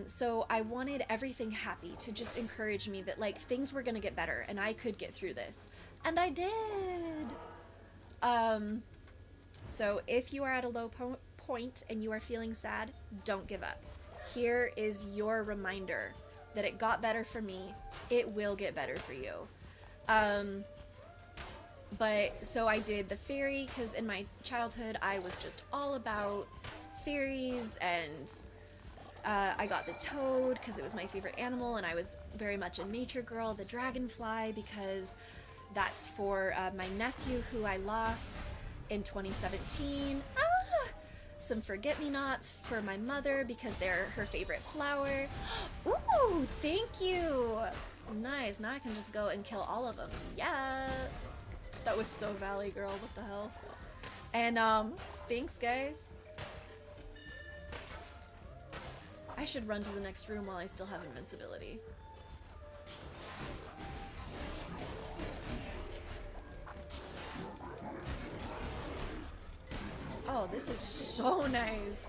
So I wanted everything happy to just encourage me that like things were gonna get better and I could get through this. And I did. Um, so if you are at a low point and you are feeling sad, don't give up. Here is your reminder that it got better for me. It will get better for you. Um, but so I did the fairy because in my childhood I was just all about fairies, and I got the toad because it was my favorite animal, and I was very much a nature girl. The dragonfly because that's for my nephew who I lost in 2017. Some forget-me-nots for my mother because they're her favorite flower. Ooh, thank you. Nice. Now I can just go and kill all of them. Yeah. That was so Valley Girl. What the hell? And thanks, guys. I should run to the next room while I still have invincibility. Oh, this is so nice.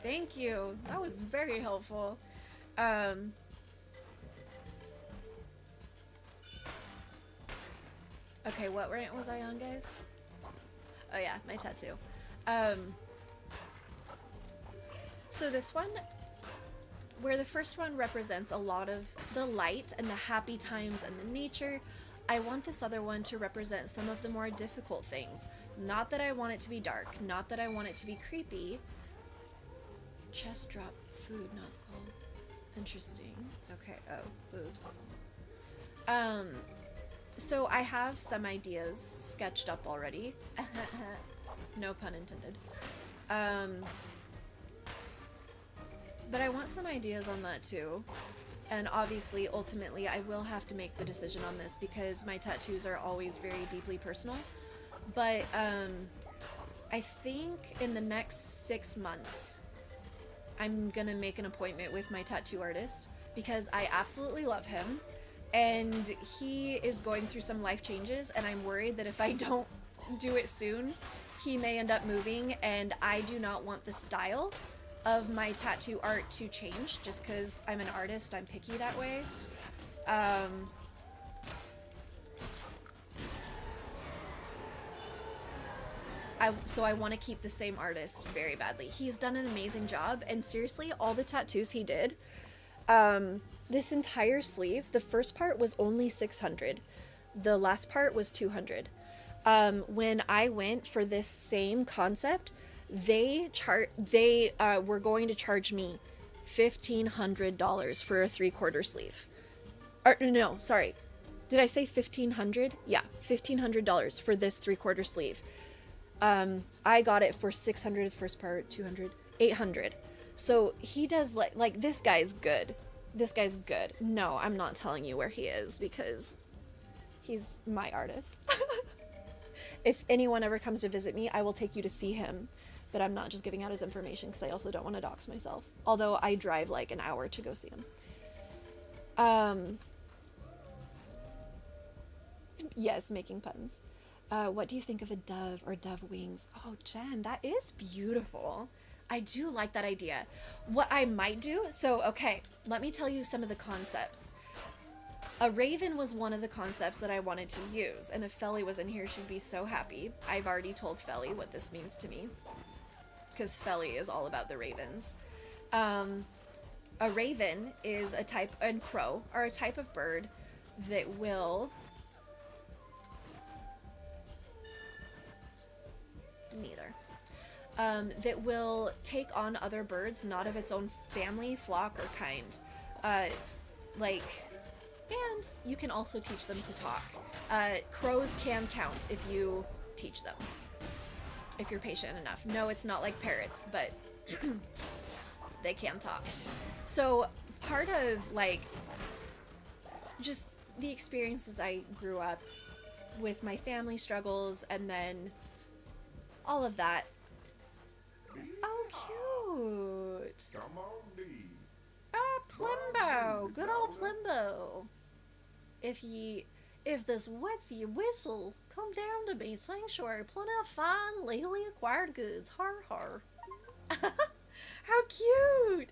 Thank you. That was very helpful. Okay, what rank was I on, guys? Oh yeah, my tattoo. So this one, where the first one represents a lot of the light and the happy times and the nature, I want this other one to represent some of the more difficult things. Not that I want it to be dark, not that I want it to be creepy. Chest drop food, not cold. Interesting. Okay, oh, boobs. So I have some ideas sketched up already. No pun intended. But I want some ideas on that too. And obviously, ultimately, I will have to make the decision on this because my tattoos are always very deeply personal. But I think in the next 6 months, I'm gonna make an appointment with my tattoo artist because I absolutely love him. And he is going through some life changes, and I'm worried that if I don't do it soon, he may end up moving, and I do not want the style of my tattoo art to change just because I'm an artist. I'm picky that way. So I want to keep the same artist very badly. He's done an amazing job, and seriously, all the tattoos he did, this entire sleeve, the first part was only 600. The last part was 200. When I went for this same concept, they were going to charge me $1,500 for a 3/4 sleeve. Or no, sorry. Did I say 1,500? Yeah, $1,500 for this 3/4 sleeve. I got it for 600 the first part, 200, 800. So he does like this guy's good. This guy's good. No, I'm not telling you where he is because he's my artist. If anyone ever comes to visit me, I will take you to see him. But I'm not just giving out his information because I also don't want to dox myself. Although I drive like an hour to go see him. Yes, making puns. What do you think of a dove or dove wings? Oh, Jen, that is beautiful. I do like that idea. What I might do, so okay, let me tell you some of the concepts. A raven was one of the concepts that I wanted to use, and if Felly was in here, she'd be so happy. I've already told Felly what this means to me, because Felly is all about the ravens. A raven is a type, and crow are a type of bird that will... Neither. That will take on other birds, not of its own family, flock, or kind. And you can also teach them to talk. Crows can count if you teach them, if you're patient enough. No, it's not like parrots, but they can talk. So part of like just the experiences I grew up with, my family struggles, and then all of that. Oh, cute. Come on, D. Ah, Plimbo. Good old Plimbo. If this wets ye whistle, come down to me sanctuary, plenty of fine, legally acquired goods. Har har. How cute.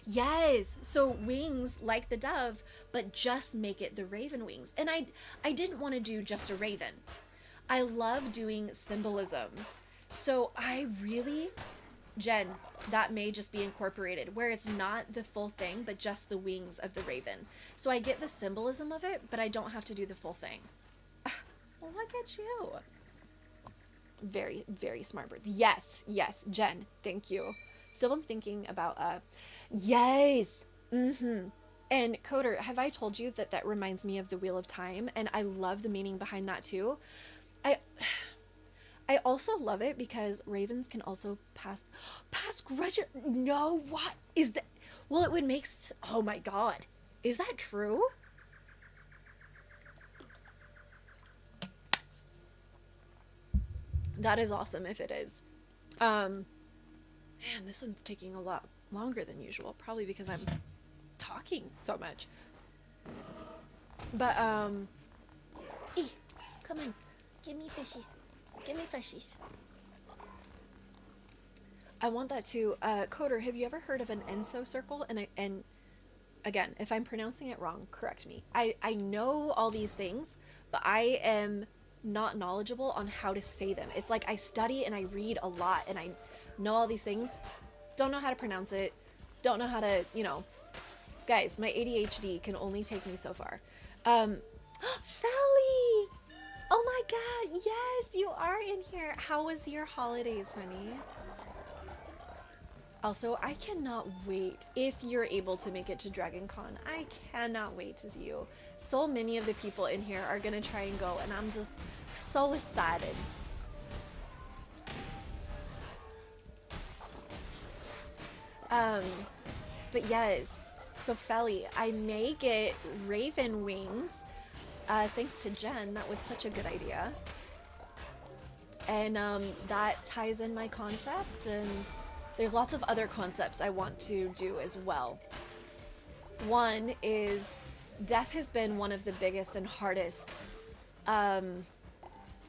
Yes. So wings like the dove, but just make it the raven wings. And I didn't want to do just a raven. I love doing symbolism. So I really, Jen, that may just be incorporated where it's not the full thing, but just the wings of the raven. So I get the symbolism of it, but I don't have to do the full thing. Look at you. Very, very smart birds. Yes, yes, Jen, thank you. Still am thinking about, yes. Mm-hmm. And Coder, have I told you that that reminds me of the Wheel of Time? And I love the meaning behind that too. I also love it because ravens can also pass grudges. No, what is that? Well, it would make, oh my God. Is that true? That is awesome if it is. Man, this one's taking a lot longer than usual, probably because I'm talking so much. But come on, give me fishies. Give me fishies. I want that too. Coder, have you ever heard of an Enso circle? And again, if I'm pronouncing it wrong, correct me. I know all these things, but I am not knowledgeable on how to say them. It's like I study and I read a lot and I know all these things, don't know how to pronounce it, don't know how to, you know. Guys, my ADHD can only take me so far. Felly! Oh my God, yes, you are in here. How was your holidays, honey? Also, I cannot wait if you're able to make it to Dragon Con. I cannot wait to see you. So many of the people in here are gonna try and go, and I'm just so excited. But yes, so Felly, I may get raven wings. Thanks to Jen, that was such a good idea. And that ties in my concept, and there's lots of other concepts I want to do as well. One is death has been one of the biggest and hardest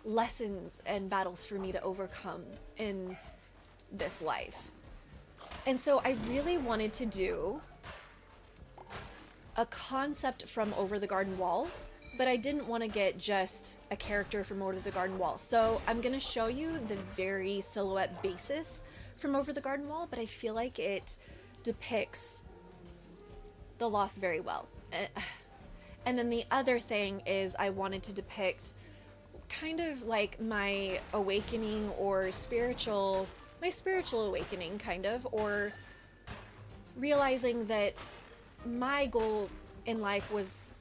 lessons and battles for me to overcome in this life. And so I really wanted to do a concept from Over the Garden Wall, but I didn't want to get just a character from Over the Garden Wall. So I'm going to show you the very silhouette basis from Over the Garden Wall, but I feel like it depicts the loss very well. And then the other thing is I wanted to depict kind of like my awakening or my spiritual awakening kind of, or realizing that my goal in life was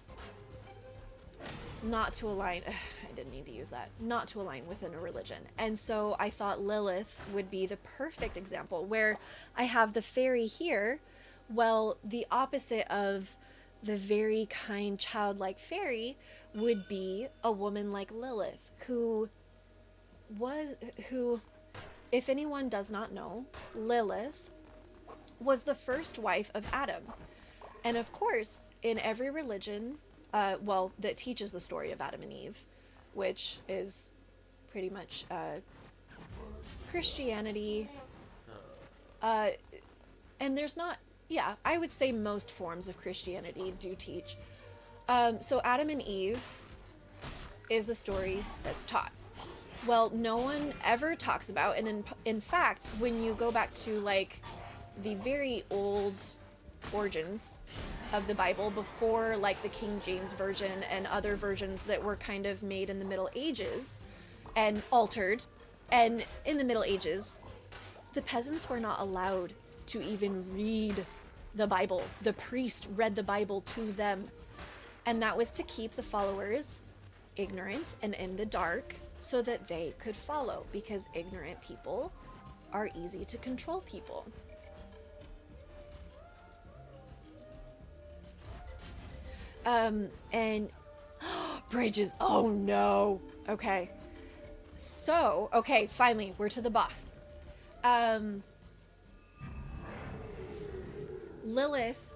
not to align, I didn't need to use that, not to align within a religion. And so I thought Lilith would be the perfect example, where I have the fairy here. Well, the opposite of the very kind, childlike fairy would be a woman like Lilith, who, if anyone does not know, Lilith was the first wife of Adam. And of course, in every religion, that teaches the story of Adam and Eve, which is pretty much Christianity. And there's not, yeah, I would say most forms of Christianity do teach. So Adam and Eve is the story that's taught. Well, no one ever talks about, and in fact, when you go back to like the very old origins of the Bible, before like the King James Version and other versions that were kind of made in the Middle Ages and altered, and in the Middle Ages, the peasants were not allowed to even read the Bible. The priest read the Bible to them, and that was to keep the followers ignorant and in the dark so that they could follow, because ignorant people are easy to control people. And bridges. Oh no. Okay. So, okay, finally, we're to the boss. Lilith,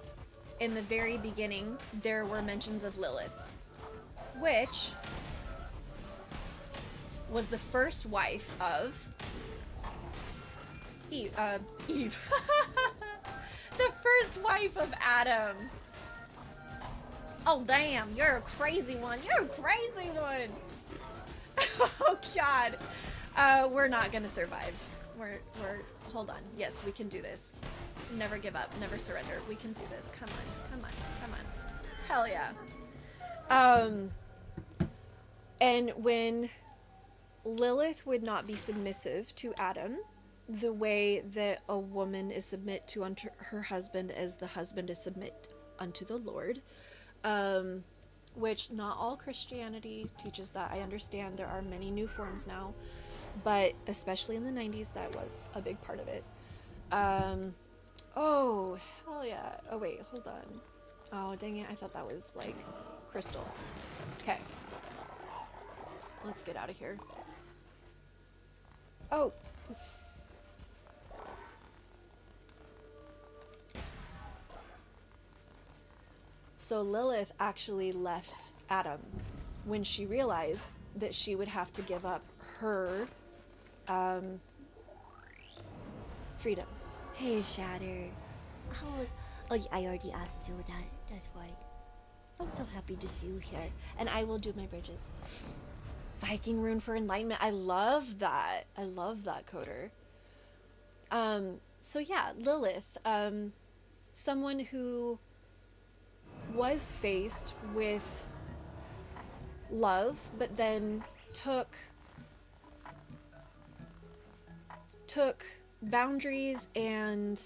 in the very beginning, there were mentions of Lilith, which was the first wife of Eve. Eve. The first wife of Adam. Oh, damn. You're a crazy one. You're a crazy one. Oh, God. We're not gonna survive. Hold on. Yes, we can do this. Never give up. Never surrender. We can do this. Come on. Come on. Come on. Hell yeah. And when Lilith would not be submissive to Adam, the way that a woman is submit to unto her husband as the husband is submit unto the Lord, which not all Christianity teaches that. I understand there are many new forms now, but especially in the 90s, that was a big part of it. Oh, hell yeah. Oh, wait, hold on. Oh, dang it. I thought that was, like, crystal. Okay. Let's get out of here. Oh. So Lilith actually left Adam when she realized that she would have to give up her freedoms. Hey, Shatter. Oh, I already asked you that. That's why. I'm so happy to see you here. And I will do my bridges. Viking rune for enlightenment. I love that. I love that, Coder. So yeah, Lilith, someone who was faced with love, but then took boundaries and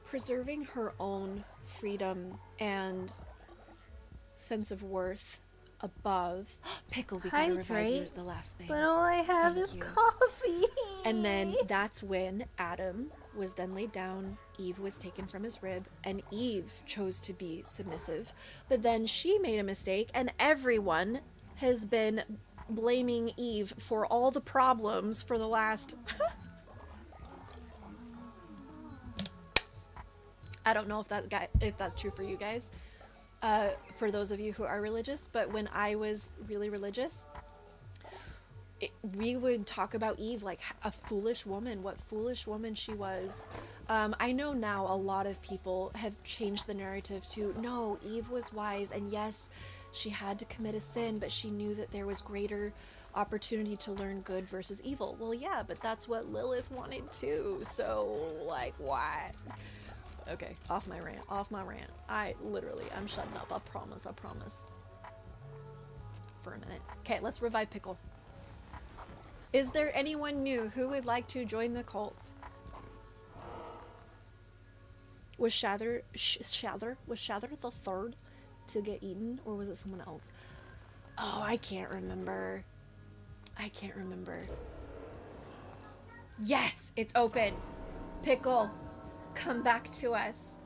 preserving her own freedom and sense of worth above Pickle. We gotta revive you is the last thing, but all I have is coffee. And then that's when Adam was then laid down, Eve was taken from his rib, and Eve chose to be submissive, but then she made a mistake, and everyone has been blaming Eve for all the problems for the last I don't know if that's true for you guys, for those of you who are religious, but when I was really religious, we would talk about Eve like a foolish woman, what foolish woman she was. I know now a lot of people have changed the narrative to, no, Eve was wise, and yes, she had to commit a sin, but she knew that there was greater opportunity to learn good versus evil. Well, yeah, but that's what Lilith wanted too, so, like, what? Okay, off my rant. I'm shutting up. I promise. For a minute. Okay, let's revive Pickle. Is there anyone new who would like to join the cults? Was Shather the third to get eaten, or was it someone else? Oh, I can't remember. Yes, it's open. Pickle, come back to us.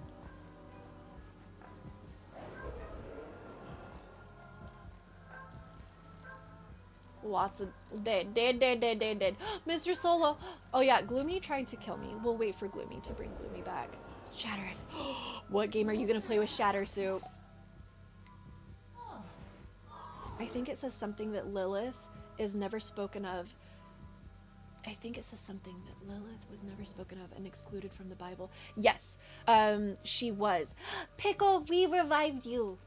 Lots of dead. Mr. Solo. Oh yeah, Gloomy tried to kill me. We'll wait for Gloomy to bring Gloomy back. Shatter. What game are you gonna play with Shatter Soup? I think it says something that Lilith is never spoken of. I think it says something that Lilith was never spoken of and excluded from the Bible. Yes, she was. Pickle, we revived you.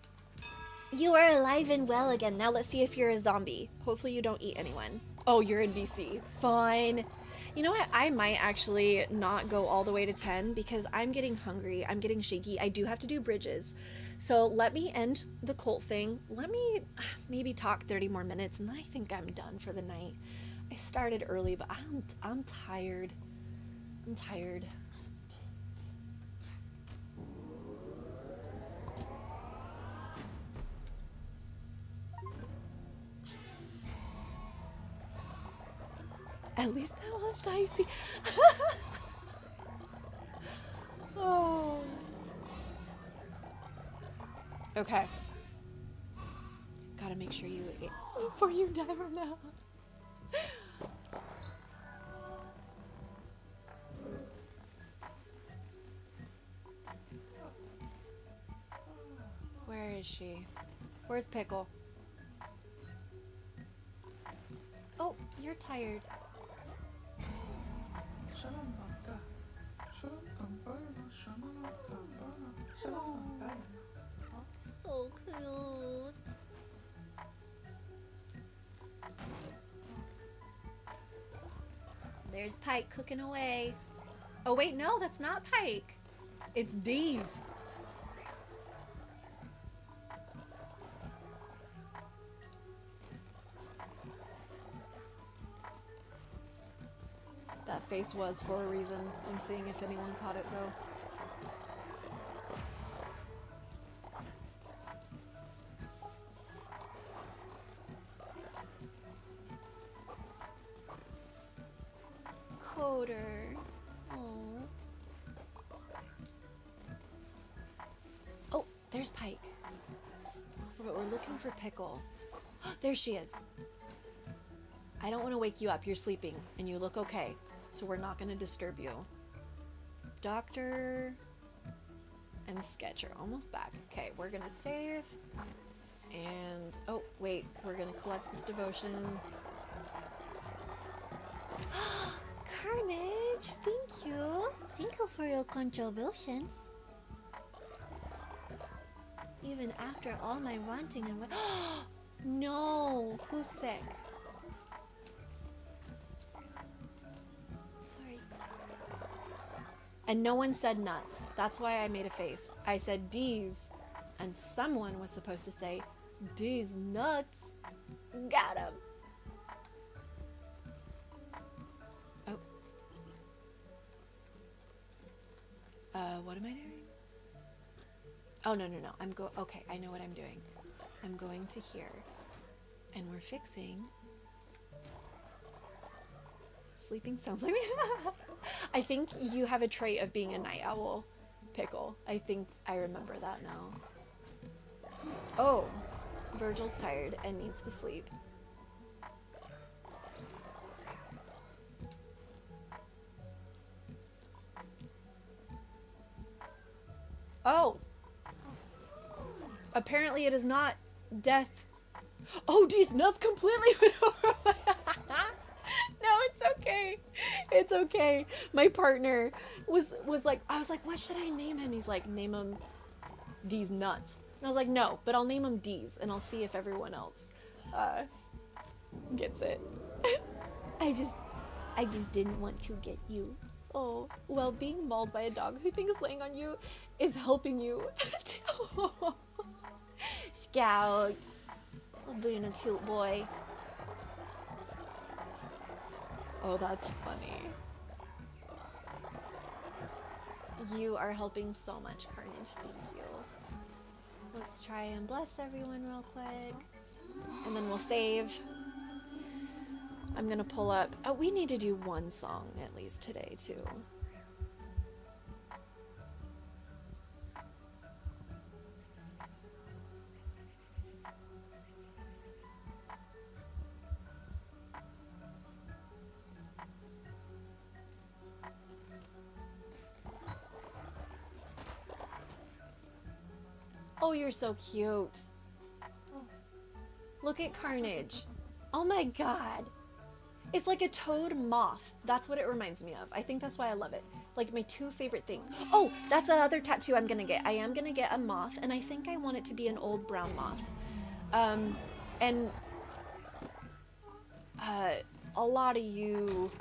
You are alive and well again. Now let's see if you're a zombie. Hopefully you don't eat anyone. Oh, you're in VC. Fine. You know what? I might actually not go all the way to 10 because I'm getting hungry. I'm getting shaky. I do have to do bridges. So let me end the cult thing. Let me maybe talk 30 more minutes and then I think I'm done for the night. I started early, but I'm tired. I'm tired. At least that was dicey. Oh. Okay. Gotta make sure you eat before you die from now. Where is she? Where's Pickle? Oh, You're tired. So cute. There's Pike cooking away. Oh wait, no, that's not Pike. It's Dee's. That face was for a reason. I'm seeing if anyone caught it though. Coder. Oh. Oh, there's Pike. But we're looking for Pickle. There she is. I don't want to wake you up. You're sleeping and you look okay. So we're not going to disturb you. Doctor and Sketcher. Almost back. Okay, we're going to save. And, oh, wait. We're going to collect this devotion. Carnage, thank you. Thank you for your contributions. Even after all my ranting and No! Who's sick? sorry. And no one said nuts. That's why I made a face. I said D's. And someone was supposed to say, D's nuts. Got him. Oh. What am I doing? Oh, no. Okay, I know what I'm doing. I'm going to here. And we're fixing. Sleeping sounds like me. I think you have a trait of being a night owl, Pickle. I think I remember that now. Oh, Virgil's tired and needs to sleep. Oh. Apparently it is not death. Oh, these nuts completely went over my... No, it's okay. It's okay. My partner was like, I was like, what should I name him? He's like, name him D's nuts. And I was like, no, but I'll name him D's and I'll see if everyone else gets it. I just didn't want to get you. Oh, well, being mauled by a dog who thinks laying on you is helping you. Scout. Oh, being a cute boy. Oh, that's funny. You are helping so much, Carnage. Thank you. Let's try and bless everyone real quick. And then we'll save. I'm gonna pull up. Oh, we need to do one song at least today, too. Oh, you're so cute. Look at Carnage. Oh my god. It's like a toad moth. That's what it reminds me of. I think that's why I love it. Like my two favorite things. Oh, that's another tattoo I'm gonna get. I am gonna get a moth, and I think I want it to be an old brown moth. A lot of you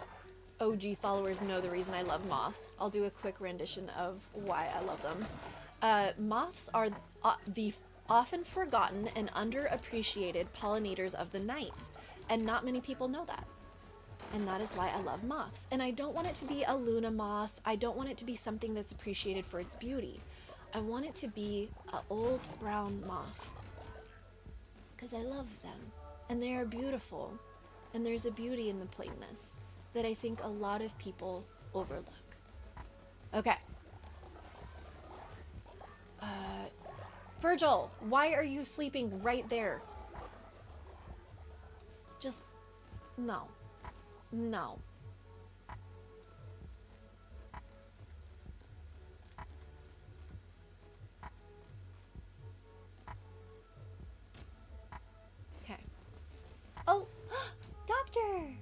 OG followers know the reason I love moths. I'll do a quick rendition of why I love them. Moths are the often forgotten and underappreciated pollinators of the night, and not many people know that. And that is why I love moths. And I don't want it to be a Luna moth. I don't want it to be something that's appreciated for its beauty. I want it to be an old brown moth. Because I love them. And they are beautiful. And there's a beauty in the plainness that I think a lot of people overlook. Okay. Virgil, why are you sleeping right there? Just, no. No. Okay. Oh, Doctor!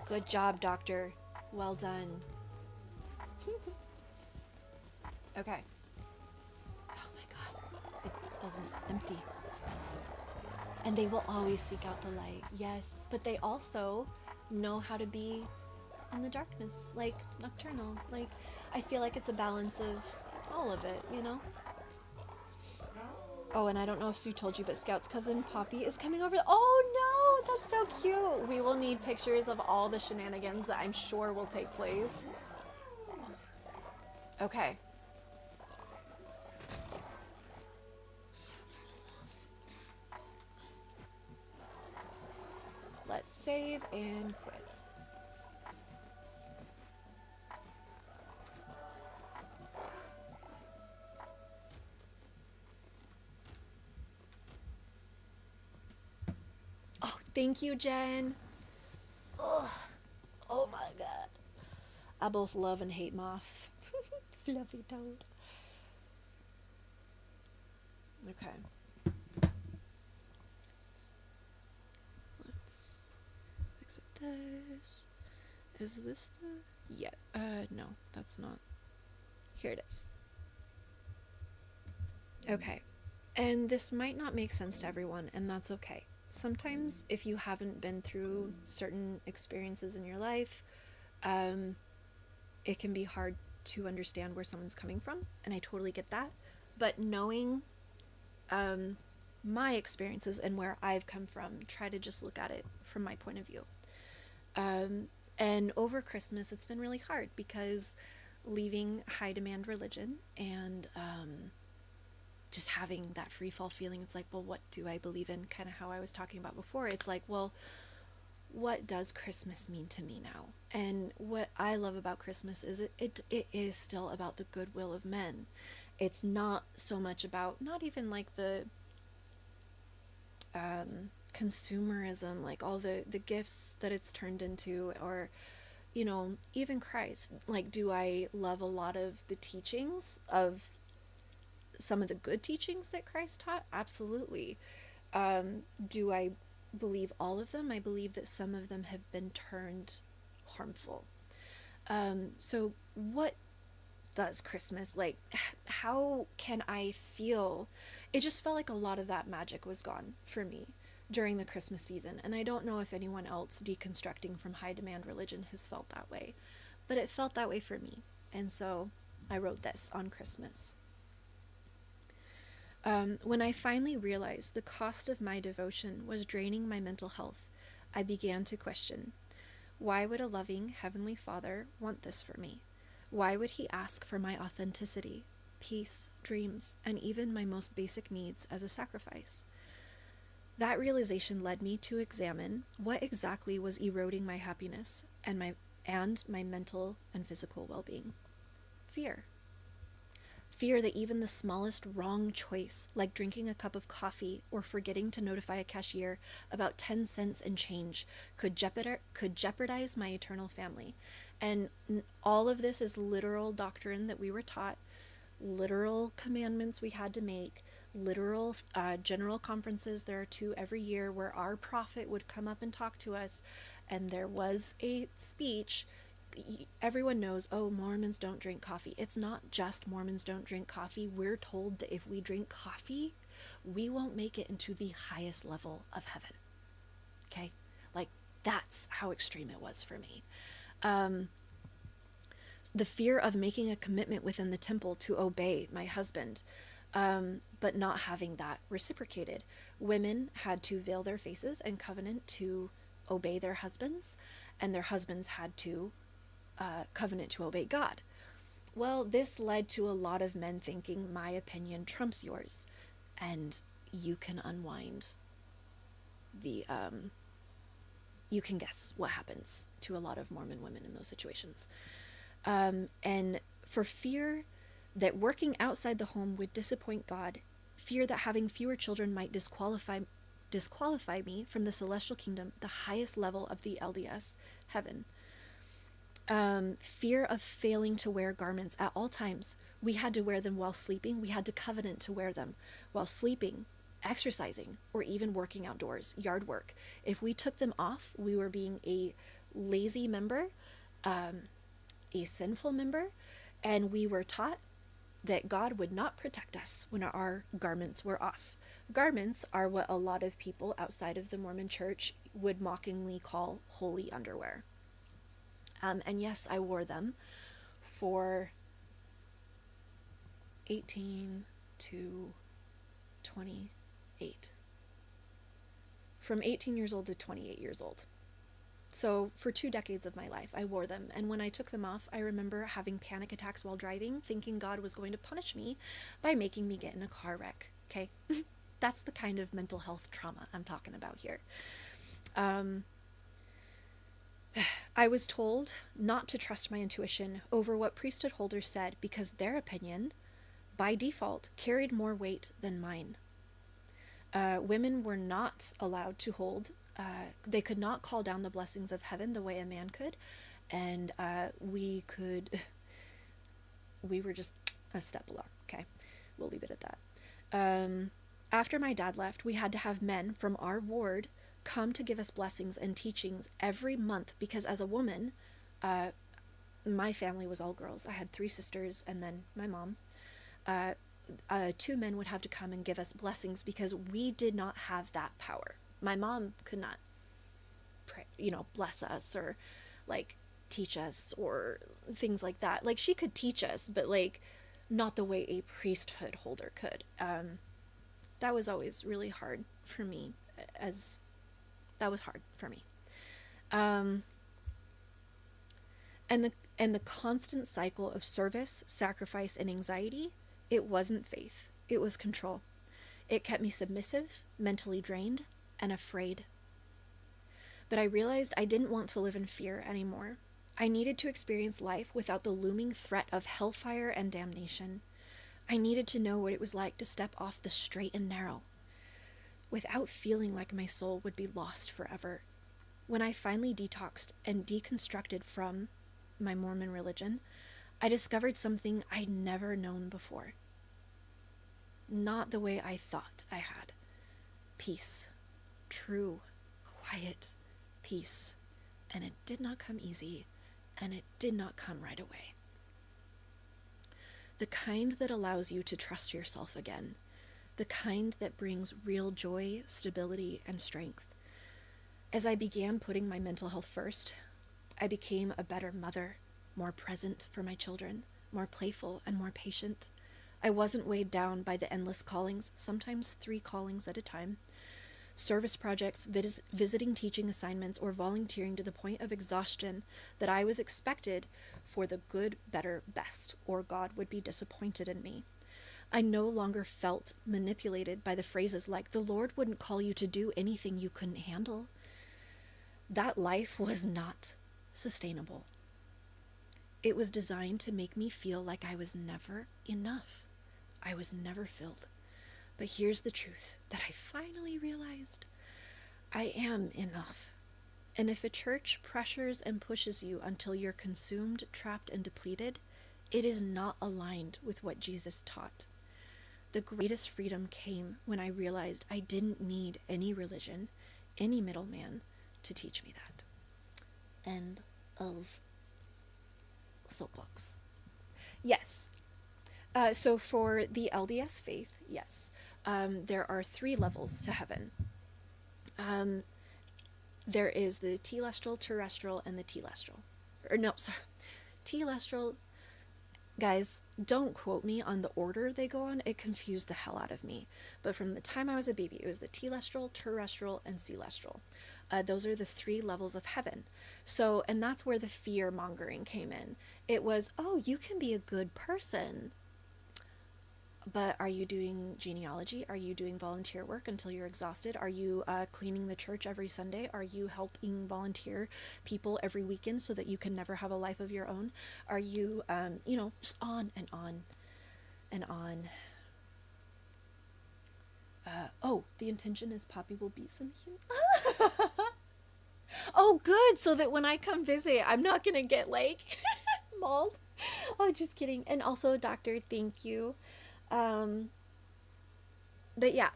Good job, doctor. Well done. Okay. Oh my god. It doesn't empty. And they will always seek out the light. Yes. But they also know how to be in the darkness. Like, nocturnal. Like, I feel like it's a balance of all of it, you know? Oh, and I don't know if Sue told you, but Scout's cousin Poppy is coming over. Oh no, that's so cute. We will need pictures of all the shenanigans that I'm sure will take place. Okay. Let's save and quit. Oh, thank you, Jen. Ugh. Oh my god. I both love and hate moths. Fluffy toad. Okay. Let's exit this. Is this the... Yeah. No, that's not. Here it is. Okay. And this might not make sense to everyone, and that's okay. Sometimes if you haven't been through certain experiences in your life, it can be hard to understand where someone's coming from, and I totally get that. But knowing my experiences and where I've come from, try to just look at it from my point of view. And over Christmas, it's been really hard because leaving high demand religion and just having that free fall feeling, it's like, well, what do I believe in? Kind of how I was talking about before. It's like, well, what does Christmas mean to me now? And what I love about Christmas is it is still about the goodwill of men. It's not so much about, not even like the consumerism, like all the gifts that it's turned into, or, you know, even Christ. Like, do I love a lot of the teachings of some of the good teachings that Christ taught? Absolutely. Do I believe all of them? I believe that some of them have been turned harmful. So what does Christmas, like, how can I feel? It just felt like a lot of that magic was gone for me during the Christmas season, and I don't know if anyone else deconstructing from high demand religion has felt that way, but it felt that way for me, and so I wrote this on Christmas. When I finally realized the cost of my devotion was draining my mental health, I began to question, why would a loving Heavenly Father want this for me? Why would He ask for my authenticity, peace, dreams, and even my most basic needs as a sacrifice? That realization led me to examine what exactly was eroding my happiness and my mental and physical well-being. Fear. Fear that even the smallest wrong choice, like drinking a cup of coffee or forgetting to notify a cashier about 10 cents and change, could jeopardize my eternal family. And all of this is literal doctrine that we were taught, literal commandments we had to make, literal general conferences. There are 2 every year where our prophet would come up and talk to us, and there was a speech. Everyone knows, oh, Mormons don't drink coffee. It's not just Mormons don't drink coffee. We're told that if we drink coffee, we won't make it into the highest level of heaven. Okay? Like, that's how extreme it was for me. The fear of making a commitment within the temple to obey my husband, but not having that reciprocated. Women had to veil their faces and covenant to obey their husbands, and their husbands had to covenant to obey God. Well, this led to a lot of men thinking my opinion trumps yours, and you can unwind the you can guess what happens to a lot of Mormon women in those situations. And for fear that working outside the home would disappoint God, fear that having fewer children might disqualify me from the celestial kingdom, the highest level of the LDS heaven. Fear of failing to wear garments at all times. We had to wear them while sleeping. We had to covenant to wear them while sleeping, exercising or even working outdoors, yard work. If we took them off, we were being a lazy member, a sinful member, and we were taught that God would not protect us when our garments were off. Garments are what a lot of people outside of the Mormon church would mockingly call holy underwear. And yes, I wore them for 18 to 28. From 18 years old to 28 years old. So for 2 decades of my life, I wore them. And when I took them off, I remember having panic attacks while driving, thinking God was going to punish me by making me get in a car wreck. Okay? That's the kind of mental health trauma I'm talking about here. I was told not to trust my intuition over what priesthood holders said because their opinion, by default, carried more weight than mine. Women were not allowed to hold, they could not call down the blessings of heaven the way a man could, and we were just a step below. Okay, we'll leave it at that. After my dad left, we had to have men from our ward come to give us blessings and teachings every month because as a woman, my family was all girls. I had 3 sisters and then my mom. 2 men would have to come and give us blessings because we did not have that power. My mom could not pray, bless us or like teach us or things like that. Like she could teach us, but like not the way a priesthood holder could. That was always really hard for me that was hard for me. And the constant cycle of service, sacrifice, and anxiety, it wasn't faith. It was control. It kept me submissive, mentally drained, and afraid. But I realized I didn't want to live in fear anymore. I needed to experience life without the looming threat of hellfire and damnation. I needed to know what it was like to step off the straight and narrow, without feeling like my soul would be lost forever. When I finally detoxed and deconstructed from my Mormon religion, I discovered something I'd never known before. Not the way I thought I had. Peace. True, quiet peace. And it did not come easy, and it did not come right away. The kind that allows you to trust yourself again. The kind that brings real joy, stability, and strength. As I began putting my mental health first, I became a better mother, more present for my children, more playful and more patient. I wasn't weighed down by the endless callings, sometimes 3 callings at a time, service projects, visiting teaching assignments, or volunteering to the point of exhaustion that I was expected for the good, better, best, or God would be disappointed in me. I no longer felt manipulated by the phrases like, the Lord wouldn't call you to do anything you couldn't handle. That life was not sustainable. It was designed to make me feel like I was never enough. I was never filled. But here's the truth that I finally realized. I am enough. And if a church pressures and pushes you until you're consumed, trapped, and depleted, it is not aligned with what Jesus taught. The greatest freedom came when I realized I didn't need any religion, any middleman to teach me that. End of soapbox. Yes. So for the LDS faith, yes, there are 3 levels to heaven. There is the telestial, terrestrial, and the telestial. Or no, sorry. Telestial, guys, don't quote me on the order they go on. It confused the hell out of me. But from the time I was a baby, it was the telestial, terrestrial, and celestial. Those are the 3 levels of heaven. So, and that's where the fear mongering came in. It was, oh, you can be a good person. But are you doing genealogy? Are you doing volunteer work until you're exhausted? Are you cleaning the church every Sunday? Are you helping volunteer people every weekend so that you can never have a life of your own? Are you, just on and on and on. The intention is Poppy will beat some human. Oh, good. So that when I come visit, I'm not going to get mauled. Oh, just kidding. And also, doctor, thank you. But yeah,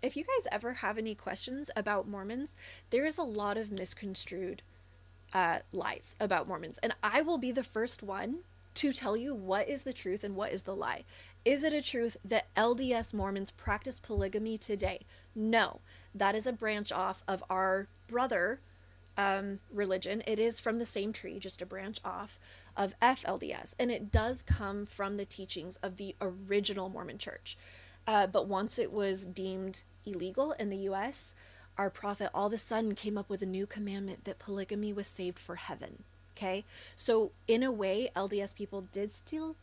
if you guys ever have any questions about Mormons, there is a lot of misconstrued lies about Mormons. And I will be the first one to tell you what is the truth and what is the lie. Is it a truth that LDS Mormons practice polygamy today? No. That is a branch off of our brother religion. It is from the same tree, just a branch off of FLDS. And it does come from the teachings of the original Mormon church. But once it was deemed illegal in the US, our prophet all of a sudden came up with a new commandment that polygamy was saved for heaven. Okay? So in a way, LDS people did still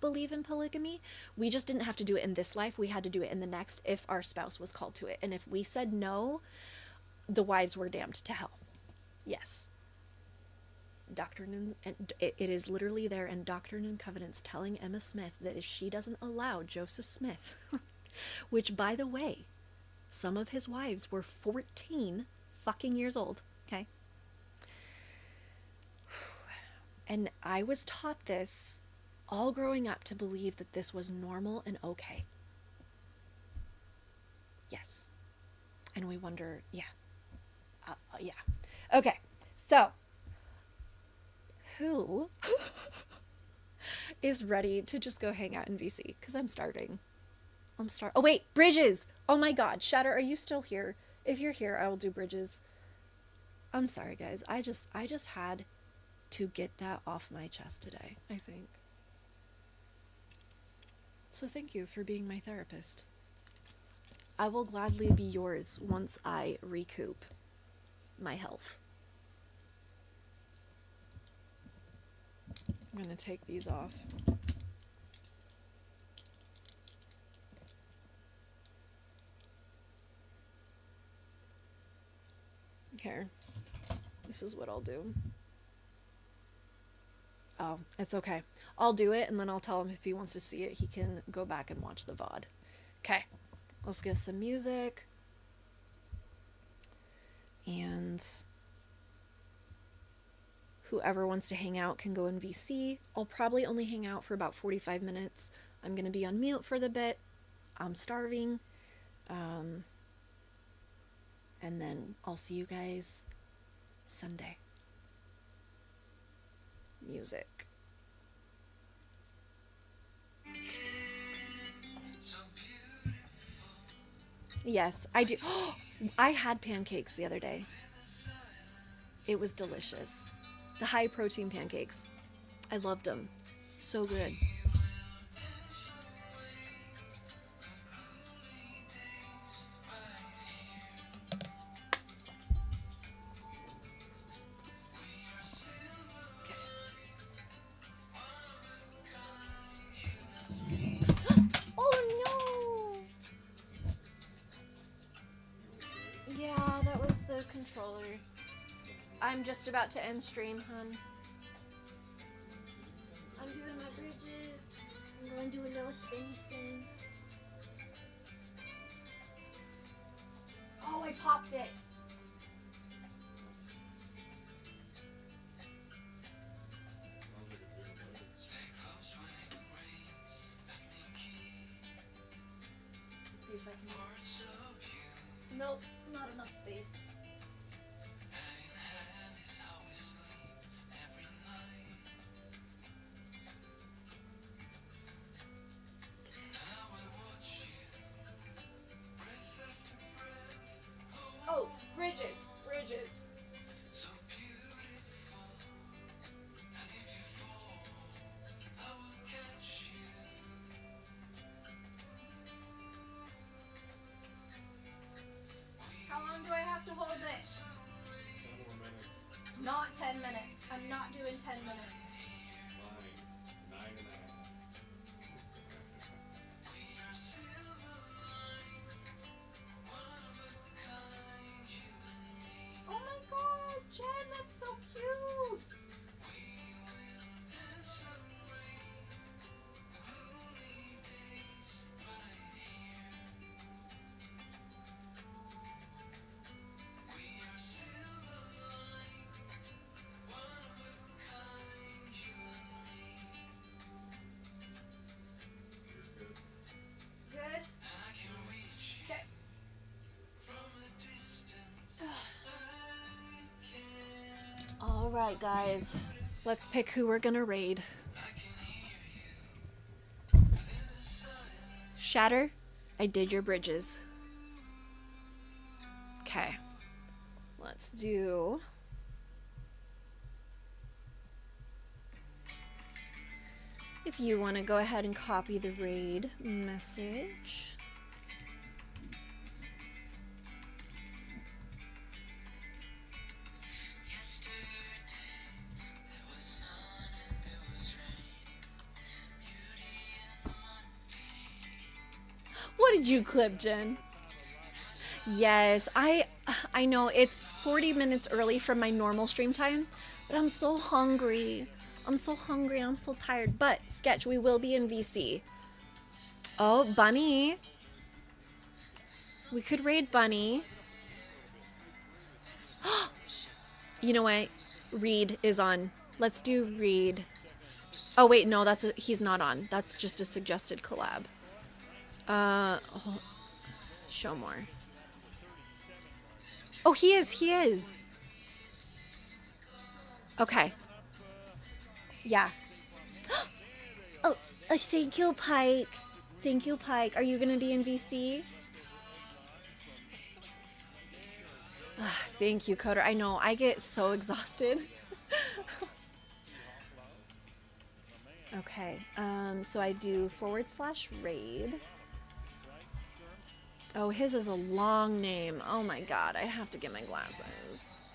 believe in polygamy. We just didn't have to do it in this life. We had to do it in the next if our spouse was called to it. And if we said no, the wives were damned to hell. Yes. Doctrine and it is literally there in Doctrine and Covenants telling Emma Smith that if she doesn't allow Joseph Smith, which by the way, some of his wives were 14 fucking years old, okay? And I was taught this all growing up to believe that this was normal and okay. Yes. And we wonder, yeah. Yeah. Okay. So, who is ready to just go hang out in VC? Because I'm starving. Oh, wait. Bridges! Oh my god. Shatter, are you still here? If you're here, I will do Bridges. I'm sorry, guys. I just had to get that off my chest today, I think. So thank you for being my therapist. I will gladly be yours once I recoup my health. I'm gonna take these off. Here. This is what I'll do. Oh, it's okay. I'll do it, and then I'll tell him if he wants to see it, he can go back and watch the VOD. Okay. Let's get some music. And whoever wants to hang out can go in VC. I'll probably only hang out for about 45 minutes. I'm going to be on mute for the bit. I'm starving. And then I'll see you guys Sunday. Music. Yes, I do. I had pancakes the other day. It was delicious. The high protein pancakes. I loved them. So good. Controller. I'm just about to end stream, hun. I'm doing my bridges. I'm going to do a little spin. Oh, I popped it. Let's see if I can. Nope, not enough space. Bridges. So beautiful. And if you fall, I will catch you. How long do I have to hold it? 10 more minutes. Not 10 minutes. I'm not doing 10 minutes. 9.5. Oh my god, Jen, that's so cute! Alright, guys. Let's pick who we're gonna raid. Shatter, I did your bridges. Okay. Let's do... If you want to go ahead and copy the raid message. What did you clip, Jen? Yes, I know it's 40 minutes early from my normal stream time, but I'm so hungry. I'm so hungry. I'm so tired. But Sketch, we will be in VC. Oh, Bunny. We could raid Bunny. You know what? Reed is on. Let's do Reed. Oh wait, no, he's not on. That's just a suggested collab. Show more. Oh, he is. He is. Okay. Yeah. Oh, thank you, Pike. Thank you, Pike. Are you gonna be in VC? Thank you, Coder. I know, I get so exhausted. Okay, so I do /raid. Oh, his is a long name. Oh my god, I have to get my glasses.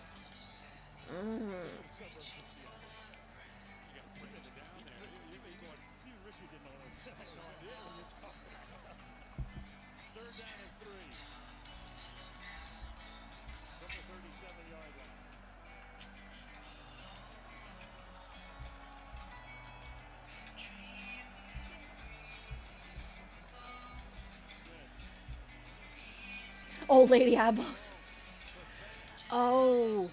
Old Lady Apples. Oh.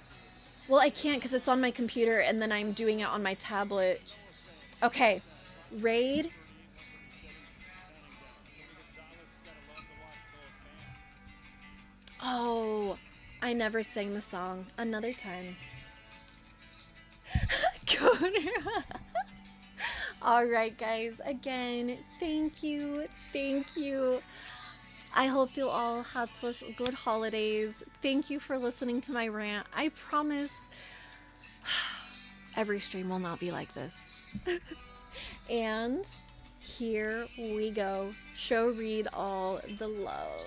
Well, I can't because it's on my computer and then I'm doing it on my tablet. Okay. Raid. Oh. I never sang the song. Another time. Alright, guys. Again, thank you. Thank you. I hope you all had such good holidays. Thank you for listening to my rant. I promise every stream will not be like this. And here we go. Show Reed all the love.